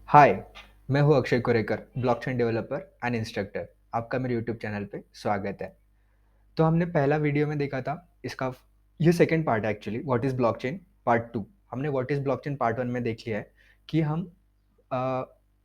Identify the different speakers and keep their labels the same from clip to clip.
Speaker 1: हाय, मैं हूँ Akshay Kurekar, blockchain developer and instructor. आपका मेरे यूट्यूब चैनल पे स्वागत है। तो हमने पहला वीडियो में देखा था इसका, ये सेकंड पार्ट है actually, what is blockchain part 2। हमने व्हाट इज़ ब्लॉकचेन पार्ट 1 में देख लिया है कि हम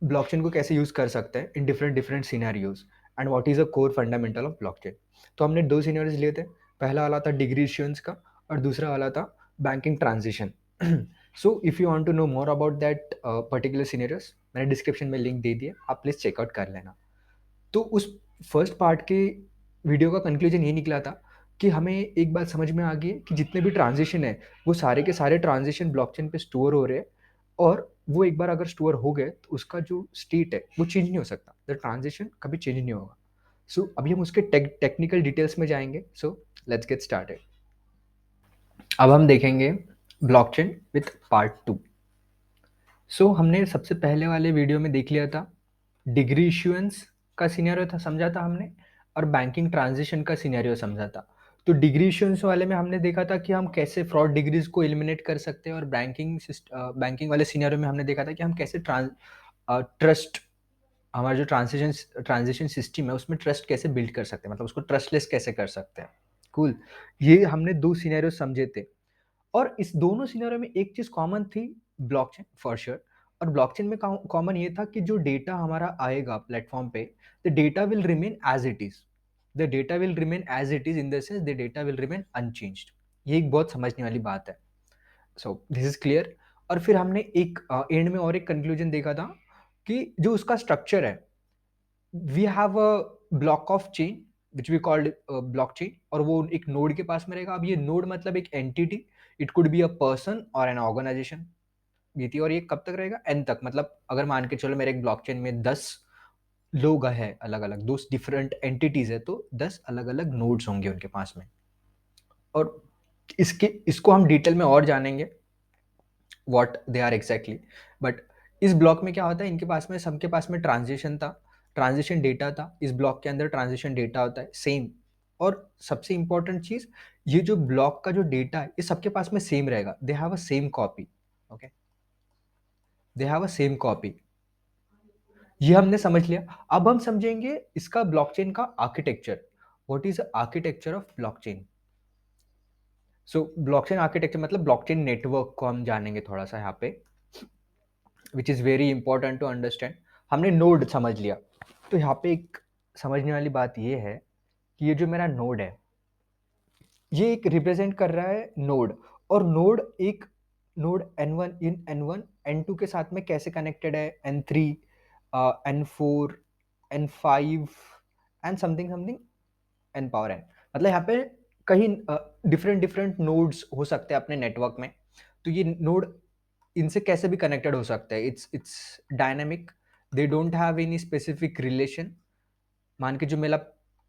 Speaker 1: ब्लॉकचेन को कैसे यूज़ कर सकते हैं in different different scenarios and what is a core fundamental of blockchain. तो हमने दो सिनेरियोज लिए थे। पहला वाला था डिग्री इश्योरेंस का और दूसरा वाला था banking transition. So if you want to know more about that particular scenarios, मैंने डिस्क्रिप्शन में लिंक दे दिया, आप प्लीज़ चेकआउट कर लेना। तो उस फर्स्ट पार्ट के वीडियो का कंक्लूजन ये निकला था कि हमें एक बात समझ में आ गई है कि जितने भी ट्रांजिशन है वो सारे के सारे ट्रांजिशन ब्लॉकचेन पे स्टोर हो रहे हैं, और वो एक बार अगर स्टोर हो गए तो उसका जो स्टेट है वो चेंज नहीं हो सकता। द ट्रांजिशन कभी चेंज नहीं होगा। सो अभी हम उसके टेक्निकल डिटेल्स में जाएंगे। So let's get started. अब हम देखेंगे ब्लॉकचेन विथ पार्ट 2। सो हमने सबसे पहले वाले वीडियो में देख लिया था डिग्री इश्यूएंस का सिनेरियो था, समझा था हमने, और बैंकिंग ट्रांजिशन का सिनेरियो समझा था। तो डिग्री इश्यूएंस वाले में हमने देखा था कि हम कैसे फ्रॉड डिग्रीज को एलिमिनेट कर सकते हैं, और बैंकिंग वाले सिनेरियो में हमने देखा था कि हम कैसे ट्रस्ट, हमारा जो ट्रांजिशन सिस्टम है उसमें ट्रस्ट कैसे बिल्ड कर सकते हैं, मतलब उसको ट्रस्टलेस कैसे कर सकते हैं। कूल। ये हमने दो सिनेरियो समझे थे, और इस दोनों सिनेरियो में एक चीज कॉमन थी, ब्लॉकचेन फॉर श्योर। और ब्लॉकचेन में कॉमन ये था कि जो डेटा हमारा आएगा प्लेटफॉर्म पे, the data will remain as it is. The data will remain as it is in the sense the data will remain unchanged. ये एक बहुत समझने वाली बात है। So this is clear. और फिर हमने एक एंड में और एक कंक्लूजन देखा था कि जो उसका स्ट्रक्चर है, we have a block of chain which we called blockchain, और वो एक नोड के पास में रहेगा। अब ये नोड मतलब एक entity, it could be a person और एन ऑर्गेनाइजेशन। ये थी, और ये कब तक रहेगा, एन तक। मतलब अगर मान के चलो मेरे एक ब्लॉकचेन में 10 लोग हैं, अलग अलग 2 डिफरेंट एंटिटीज है, तो 10 अलग अलग नोड्स होंगे उनके पास में। और इसको हम डिटेल में और जानेंगे what they are exactly. But इस ब्लॉक में क्या होता है, इनके पास में, सबके पास में ट्रांजिशन था, ट्रांजिशन डेटा था। इस ब्लॉक के अंदर ट्रांजिशन डेटा होता है सेम। और सबसे इंपॉर्टेंट चीज, ये जो ब्लॉक का जो डेटा है ये सबके पास में सेम रहेगा। They have a same copy. Okay, they have a same copy. ये हमने समझ लिया। अब हम समझेंगे इसका ब्लॉकचेन का architecture. What is architecture of blockchain? So blockchain architecture मतलब ब्लॉकचेन नेटवर्क को हम जानेंगे थोड़ा सा यहाँ पे, which is very important to understand. हमने नोड समझ लिया, तो यहाँ पे एक समझने वाली बात ये है कि ये जो मेरा नोड है, ये एक रिप्रेजेंट कर रहा है नोड। और नोड एक नोड N1 इन N1 N2 के साथ में कैसे कनेक्टेड है, N3 N4 N5 and something something N power N. मतलब यहाँ पे कहीं डिफरेंट डिफरेंट नोड्स हो सकते हैं अपने नेटवर्क में। तो ये नोड इनसे कैसे भी कनेक्टेड हो सकता है। It's dynamic, they don't have any specific relation. मान के जो मेरा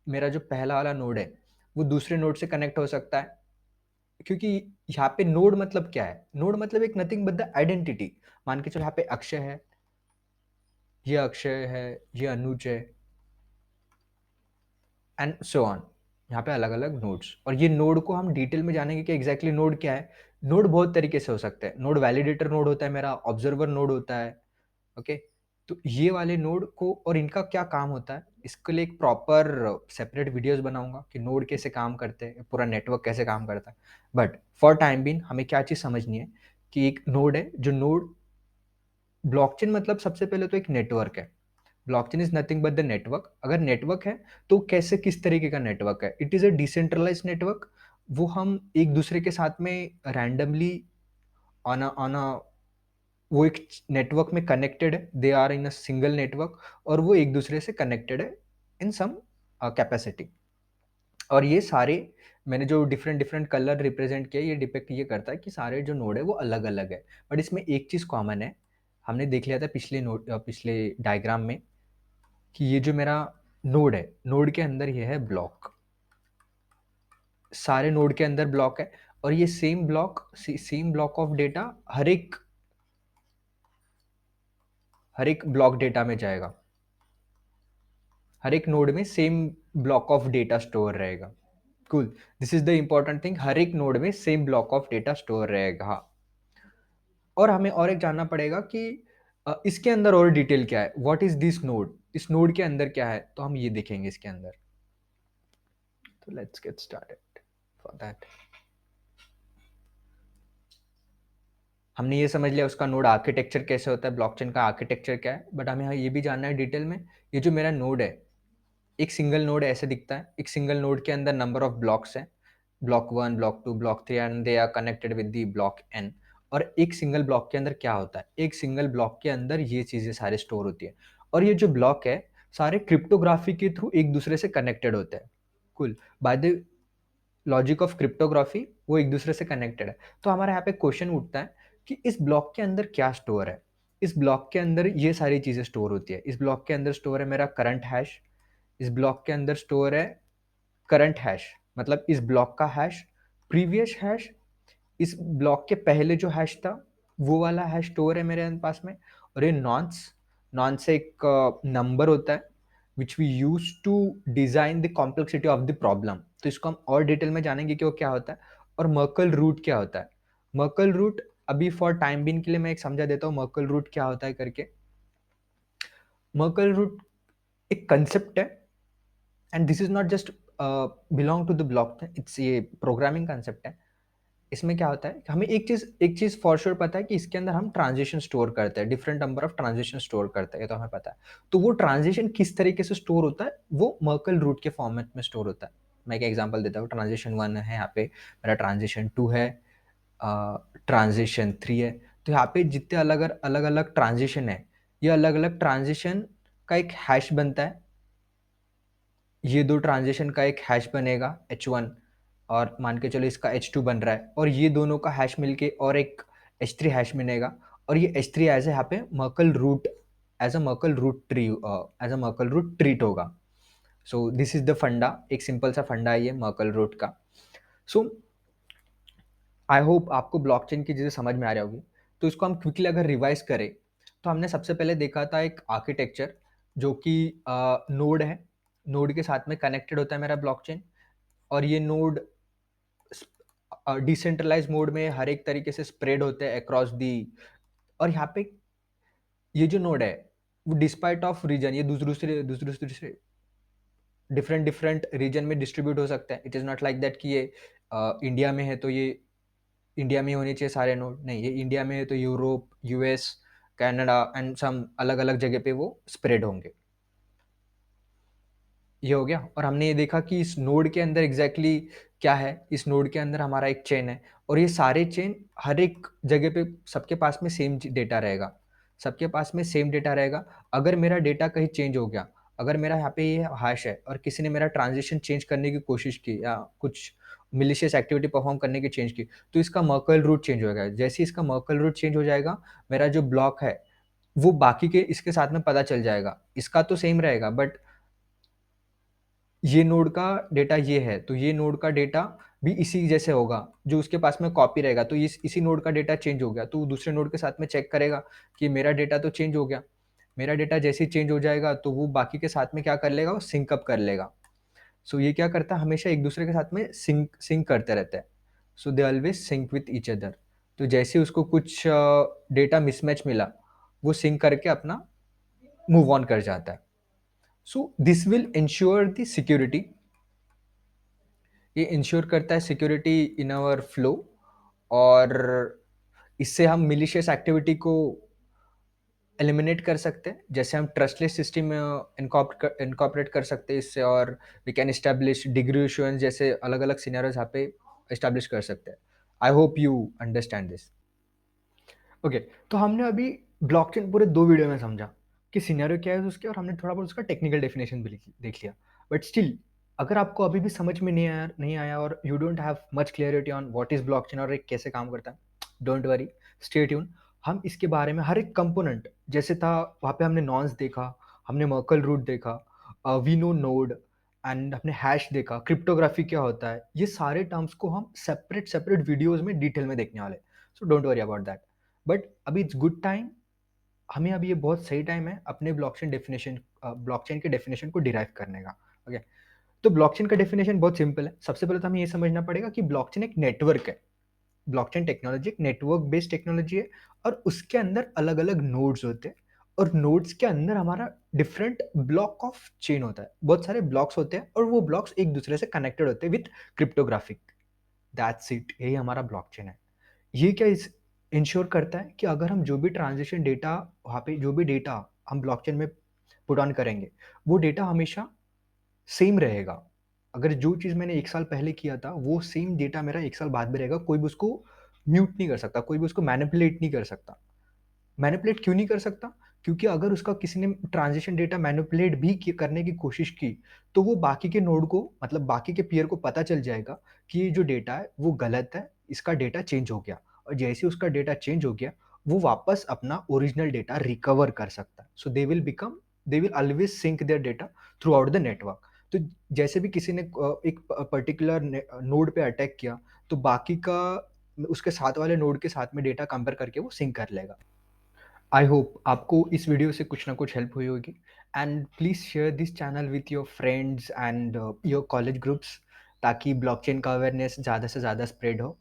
Speaker 1: मेरा जो पहला वाला नोड है वो दूसरे नोड से कनेक्ट हो सकता है, क्योंकि यहाँ पे नोड मतलब क्या है, नोड मतलब एक नथिंग बट द आइडेंटिटी। मान के चलो यहाँ पे अक्षय है, ये अनुज है, एंड सो ऑन। यहाँ पे अलग अलग नोड्स, और ये नोड को हम डिटेल में जानेंगे कि एग्जैक्टली नोड क्या है। नोड बहुत तरीके से हो सकते हैं। नोड वैलिडेटर नोड होता है मेरा, ऑब्जर्वर नोड होता है। ओके, तो ये वाले नोड को और इनका क्या काम होता है, इसके लिए एक प्रॉपर सेपरेट वीडियोस बनाऊंगा कि नोड कैसे काम करते हैं, पूरा नेटवर्क कैसे काम करता है। बट फॉर टाइम बीइंग हमें क्या चीज़ समझनी है कि एक नोड है, जो नोड ब्लॉकचेन मतलब सबसे पहले तो एक नेटवर्क है। Blockchain is nothing but the network. अगर नेटवर्क है तो कैसे, किस तरीके का नेटवर्क है, it is a decentralise network. वो हम एक दूसरे के साथ में रैंडमली ऑन अ वो एक नेटवर्क में कनेक्टेड है, they are in a single network, और वो एक दूसरे से कनेक्टेड है इन सम कैपेसिटी। और ये सारे मैंने जो डिफरेंट डिफरेंट कलर रिप्रेजेंट किया, ये डिपेक्ट ये करता है कि सारे जो नोड है वो अलग अलग है, बट इसमें एक चीज़ कॉमन है। हमने देख लिया था पिछले डायग्राम में कि ये जो मेरा नोड है, नोड के अंदर ये है ब्लॉक, सारे नोड के अंदर ब्लॉक है। और ये सेम ब्लॉक ऑफ डेटा हर एक ब्लॉक डेटा में जाएगा। हर एक नोड में same block of data store रहेगा। Cool. This is the important thing, हर एक नोड में same block of data store रहेगा। और हमें और एक जानना पड़ेगा कि इसके अंदर और डिटेल क्या है, व्हाट इज दिस नोड, इस नोड के अंदर क्या है, तो हम ये देखेंगे इसके अंदर। तो let's get started for that. हमने ये समझ लिया उसका नोड आर्किटेक्चर कैसे होता है, ब्लॉकचेन का आर्किटेक्चर क्या है, बट हमें ये भी जानना है डिटेल में, ये जो मेरा नोड है, एक सिंगल नोड ऐसे दिखता है, एक सिंगल नोड के अंदर नंबर ऑफ ब्लॉक्स हैं, block 1, block 2, block 3 and they are connected with the block N. और एक सिंगल ब्लॉक के अंदर क्या होता है, एक सिंगल ब्लॉक के अंदर ये चीज़ें सारे स्टोर होती है, और ये जो ब्लॉक है सारे क्रिप्टोग्राफी के थ्रू एक दूसरे से कनेक्टेड होते हैं। कुल by the logic of cryptography वो एक दूसरे से कनेक्टेड है। तो हमारे यहाँ पे क्वेश्चन उठता है कि इस ब्लॉक के अंदर क्या स्टोर है, इस ब्लॉक के अंदर ये सारी चीज़ें स्टोर होती है। इस ब्लॉक के अंदर स्टोर है मेरा करंट हैश, इस ब्लॉक के अंदर स्टोर है करंट हैश, मतलब इस ब्लॉक का हैश, प्रीवियस हैश, इस ब्लॉक के पहले जो हैश था वो वाला हैश स्टोर है मेरे पास में। और ये नॉन्स, नॉन्स एक नंबर होता है which we use to design the complexity of the problem. तो इसको हम और डिटेल में जानेंगे कि वो क्या होता है। और मर्कल रूट क्या होता है, मर्कल रूट अभी फॉर टाइम बीन के लिए मैं एक समझा देता हूँ मर्कल रूट क्या होता है करके। मर्कल रूट एक कंसेप्ट है, and this is not just belong to the block, it's ये प्रोग्रामिंग कंसेप्ट है। इसमें क्या होता है कि हमें एक चीज फॉर श्योर पता है कि इसके अंदर हम ट्रांजिशन स्टोर करते हैं, different number of transition store करते हैं, ये तो हमें पता है। तो वो ट्रांजिशन किस तरीके से स्टोर होता है, वो मर्कल रूट के फॉर्मेट में स्टोर होता है। मैं एक एग्जांपल देता हूँ, ट्रांजिशन 1 है यहाँ पे, मेरा ट्रांजिशन 2 है, ट्रांजिशन 3 है। तो यहाँ पे जितने अलग अलग ट्रांजिशन है, ये अलग अलग ट्रांजिशन का एक हैश बनता है। ये दो ट्रांजिशन का एक हैश बनेगा H1, और मान के चलो इसका H2 बन रहा है, और ये दोनों का हैश मिलके और एक H3 हैश बनेगा, और ये H3 एज यहाँ पे Merkle root, as a Merkle root tree, as a Merkle root treat होगा। सो दिस इज द फंडा, एक सिंपल सा फंडा है ये मर्कल रूट का। सो आई होप आपको ब्लॉकचेन की चीज़ें समझ में आ रही होगी। तो इसको हम क्विकली अगर रिवाइज करें, तो हमने सबसे पहले देखा था एक आर्किटेक्चर जो कि नोड है, नोड के साथ में कनेक्टेड होता है मेरा ब्लॉकचेन, और ये नोड डिसेंट्रलाइज मोड में हर एक तरीके से स्प्रेड होते हैं अक्रॉस दी। और यहाँ पे ये जो नोड है वो डिस्पाइट ऑफ रीजन, ये दूसरे दूसरे दूसरे डिफरेंट डिफरेंट रीजन में डिस्ट्रीब्यूट हो सकता है। It is not like that कि ये इंडिया में है तो ये इंडिया में ही होने चाहिए सारे नोड, नहीं, ये इंडिया में है तो Europe, US, Canada and some अलग अलग जगह पे वो स्प्रेड होंगे। ये हो गया। और हमने ये देखा कि इस नोड के अंदर एग्जैक्टली क्या है, इस नोड के अंदर हमारा एक चेन है, और ये सारे चेन हर एक जगह पे सबके पास में सेम डेटा रहेगा, सबके पास में सेम डेटा रहेगा। अगर मेरा डेटा कहीं चेंज हो गया, अगर मेरा यहाँ पे ये हैश है और किसी ने मेरा ट्रांजिशन चेंज करने की कोशिश की या कुछ मिलिशियस एक्टिविटी परफॉर्म करने की चेंज की, तो इसका मर्कल रूट चेंज हो जाएगा। जैसे ही इसका मर्कल रूट चेंज हो जाएगा, मेरा जो ब्लॉक है वो बाकी के इसके साथ में पता चल जाएगा। इसका तो सेम रहेगा, बट ये नोड का डेटा ये है, तो ये नोड का डेटा भी इसी जैसे होगा, जो उसके पास में कॉपी रहेगा। तो इसी नोड का डेटा चेंज हो गया, तो दूसरे नोड के साथ में चेक करेगा कि मेरा डेटा तो चेंज हो गया। मेरा डेटा जैसे ही चेंज हो जाएगा, तो वो बाकी के साथ में क्या कर लेगा, वो सिंक अप कर लेगा। सो ये क्या करता है, हमेशा एक दूसरे के साथ में सिंक करते रहते हैं। So they always sync with each other. तो जैसे उसको कुछ डेटा मिसमैच मिला, वो सिंक करके अपना मूव ऑन कर जाता है। So this will ensure the security, ये इंश्योर करता है सिक्योरिटी इन आवर फ्लो। और इससे हम मिलिशियस एक्टिविटी को एलिमिनेट कर सकते हैं, जैसे हम ट्रस्टलेस सिस्टम इनकॉर्पोरेट कर सकते हैं इससे, और we can establish degree issuance जैसे अलग अलग सिनेरियोज यहाँ पे इस्टेब्लिश कर सकते हैं। I hope you understand this. Okay, तो हमने अभी ब्लॉकचेन पूरे 2 वीडियो में समझा कि सिनेरियो क्या है उसके, और हमने थोड़ा बहुत उसका टेक्निकल डेफिनेशन भी देख लिया। बट स्टिल अगर आपको अभी भी समझ में नहीं आया और you don't have much clarity on what is blockchain और ये कैसे काम करता है, डोंट वरी, स्टे ट्यून। हम इसके बारे में हर एक कंपोनेंट जैसे था, वहाँ पे हमने नॉन्स देखा, हमने मर्कल रूट देखा, वी नो नोड, एंड हमने हैश देखा, क्रिप्टोग्राफी क्या होता है, ये सारे टर्म्स को हम सेपरेट सेपरेट वीडियोज में डिटेल में देखने वाले। So don't worry about that. But अभी इट्स गुड टाइम, हमें अभी ये बहुत सही टाइम है अपने ब्लॉकचेन के डेफिनेशन को डिराइव करने का। ओके, तो ब्लॉकचेन का डेफिनेशन बहुत सिंपल है। सबसे पहले तो हमें ये समझना पड़ेगा कि ब्लॉकचेन एक नेटवर्क है। ब्लॉकचेन टेक्नोलॉजी एक नेटवर्क बेस्ड टेक्नोलॉजी है और उसके अंदर अलग-अलग नोड्स होते हैं और नोड्स के अंदर हमारा डिफरेंट ब्लॉक ऑफ चेन होता है। बहुत सारे ब्लॉक्स होते हैं और वो ब्लॉक्स एक दूसरे से कनेक्टेड होते हैं विथ क्रिप्टोग्राफिक। दैट्स इट, यही हमारा ब्लॉकचेन है। ये क्या इस इंश्योर करता है कि अगर हम जो भी ट्रांज़ैक्शन डेटा वहाँ पे जो भी डेटा हम ब्लॉकचेन में पुट ऑन करेंगे, वो डेटा हमेशा सेम रहेगा। अगर जो चीज़ मैंने 1 साल पहले किया था, वो सेम डेटा मेरा 1 साल बाद भी रहेगा। कोई भी उसको म्यूट नहीं कर सकता, कोई भी उसको मैनिपुलेट नहीं कर सकता। मैनिपुलेट क्यों नहीं कर सकता? क्योंकि अगर उसका किसी ने ट्रांज़िशन डेटा मैनिपुलेट भी करने की कोशिश की, तो वो बाकी के नोड को मतलब बाकी के पीयर को पता चल जाएगा कि ये जो डेटा है वो गलत है, इसका डेटा चेंज हो गया और जैसे ही उसका डेटा चेंज हो गया, वो वापस अपना ओरिजिनल डेटा रिकवर कर सकता है। So they will always sync their data throughout the network. तो जैसे भी किसी ने एक पर्टिकुलर नोड पे अटैक किया, तो बाकी का उसके साथ वाले नोड के साथ में डेटा कंपेयर करके वो सिंक कर लेगा। आई होप आपको इस वीडियो से कुछ ना कुछ हेल्प हुई होगी and please share this channel with your friends and your college groups ताकि ब्लॉकचेन का अवेयरनेस ज़्यादा से ज़्यादा स्प्रेड हो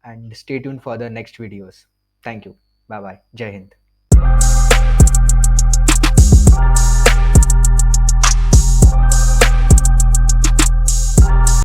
Speaker 1: and stay tune for the next videos. Thank you. Bye bye. जय हिंद।